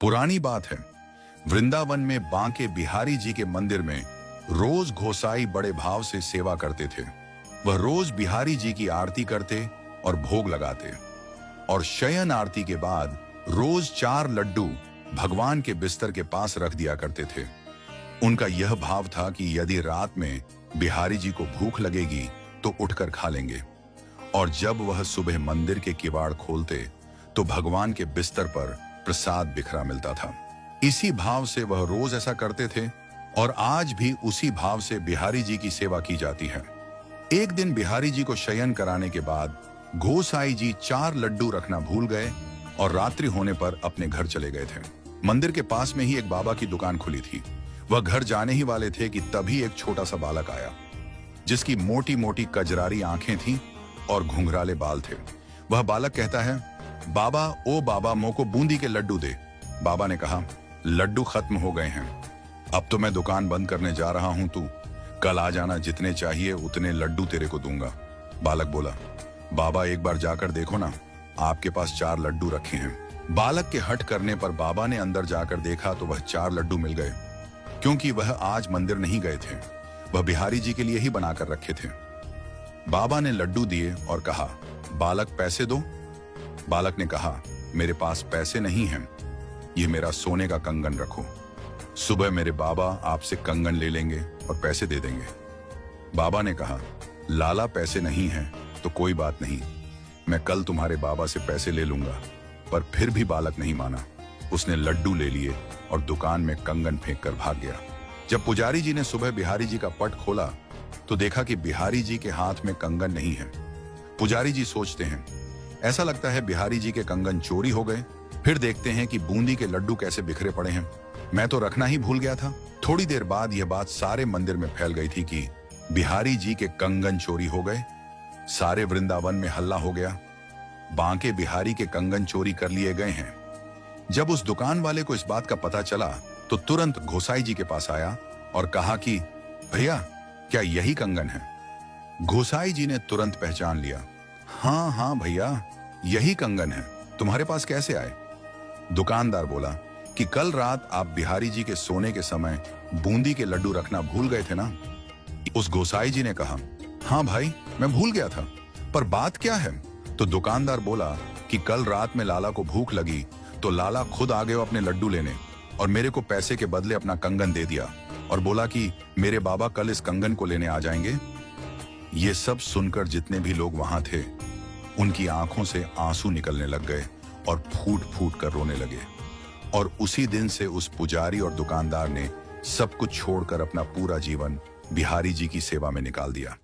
पुरानी बात है, वृंदावन में बांके बिहारी जी के मंदिर में रोज घोसाई बड़े भाव से सेवा करते थे। वह रोज बिहारी जी की आरती करते और भोग लगाते और शयन आरती के बाद रोज 4 लड्डू भगवान के बिस्तर के पास रख दिया करते थे। उनका यह भाव था कि यदि रात में बिहारी जी को भूख लगेगी तो उठकर खा लेंगे, और जब वह सुबह मंदिर के किवाड़ खोलते तो भगवान के बिस्तर पर प्रसाद बिखरा मिलता था। इसी भाव से वह रोज ऐसा करते थे और आज भी उसी भाव से बिहारी जी की सेवा की जाती है। एक दिन बिहारी जी को शयन कराने के बाद गोसाई जी 4 लड्डू रखना भूल गए और रात्रि होने पर अपने घर चले गए थे। मंदिर के पास में ही एक बाबा की दुकान खुली थी। वह घर जाने ही वाले थे कि तभी एक छोटा सा बालक आया, जिसकी मोटी मोटी कजरारी आंखें थीं और घुंघराले बाल थे। वह बालक कहता है, बाबा ओ बाबा, मोको बूंदी के लड्डू दे। बाबा ने कहा, लड्डू खत्म हो गए हैं, अब तो मैं दुकान बंद करने जा रहा हूं, तू कल आ जाना, जितने चाहिए उतने लड्डू तेरे को दूंगा। बालक बोला, बाबा एक बार जाकर देखो ना, आपके पास 4 लड्डू रखे हैं। बालक के हट करने पर बाबा ने अंदर जाकर देखा तो वह 4 लड्डू मिल गए, क्योंकि वह आज मंदिर नहीं गए थे, वह बिहारी जी के लिए ही बनाकर रखे थे। बाबा ने लड्डू दिए और कहा, बालक पैसे दो। बालक ने कहा, मेरे पास पैसे नहीं हैं, ये मेरा सोने का कंगन रखो, सुबह मेरे बाबा आपसे कंगन ले लेंगे और पैसे दे देंगे। बाबा ने कहा, लाला पैसे नहीं हैं तो कोई बात नहीं, मैं कल तुम्हारे बाबा से पैसे ले लूंगा। पर फिर भी बालक नहीं माना, उसने लड्डू ले लिए और दुकान में कंगन फेंक कर भाग गया। जब पुजारी जी ने सुबह बिहारी जी का पट खोला तो देखा कि बिहारी जी के हाथ में कंगन नहीं है। पुजारी जी सोचते हैं, ऐसा लगता है बिहारी जी के कंगन चोरी हो गए। फिर देखते हैं कि बूंदी के लड्डू कैसे बिखरे पड़े हैं, मैं तो रखना ही भूल गया था। थोड़ी देर बाद यह बात सारे मंदिर में फैल गई थी कि बिहारी जी के कंगन चोरी हो गए। सारे वृंदावन में हल्ला हो गया, बांके बिहारी के कंगन चोरी कर लिए गए हैं। जब उस दुकान वाले को इस बात का पता चला तो तुरंत गोसाई जी के पास आया और कहा कि भैया, क्या यही कंगन है? गोसाई जी ने तुरंत पहचान लिया, हाँ हाँ भैया, यही कंगन है, तुम्हारे पास कैसे आए? दुकानदार बोला कि कल रात आप बिहारी जी के सोने के समय बूंदी के लड्डू रखना भूल गए थे ना। उस गोसाई जी ने कहा, हाँ भाई, मैं भूल गया था, पर बात क्या है? तो दुकानदार बोला कि कल रात में लाला को भूख लगी तो लाला खुद आ गए अपने लड्डू लेने और मेरे को पैसे के बदले अपना कंगन दे दिया और बोला कि मेरे बाबा कल इस कंगन को लेने आ जाएंगे। ये सब सुनकर जितने भी लोग वहां थे, उनकी आंखों से आंसू निकलने लग गए और फूट फूट कर रोने लगे। और उसी दिन से उस पुजारी और दुकानदार ने सब कुछ छोड़कर अपना पूरा जीवन बिहारी जी की सेवा में निकाल दिया।